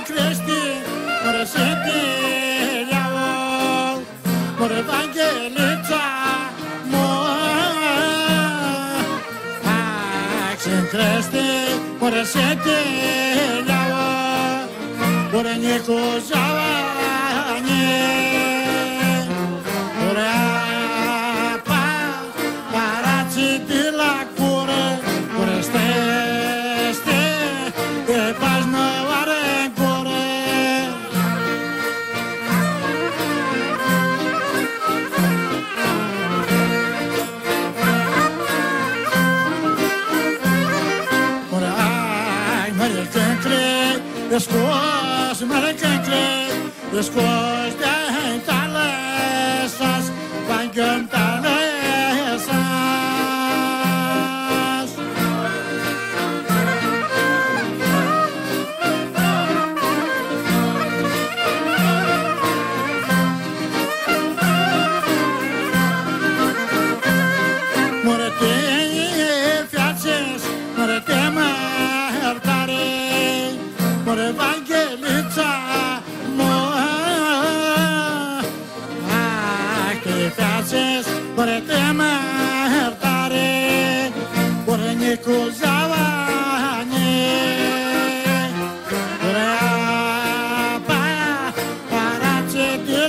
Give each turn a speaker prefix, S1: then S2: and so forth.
S1: Κρέστη, μωρέ σε τελειάω, μωρέ Βαγγελίτσα μου. Κρέστη, μωρέ σε τελειάω, μωρέ Νίκο Ζαβάνι, μωρέ παράτσι τη λακούρε, μωρέ στέστε, πας να βαρέγκορε. Μωρέ άι, μωρέ κέντρε, Eskos, Marrakech, Eskos, Talesas, Bangan Talesas. More te fiaces, more te mertare, more Vanghelitza mo. Che fiaces, more te mertare, more Niko Zavani, more parace di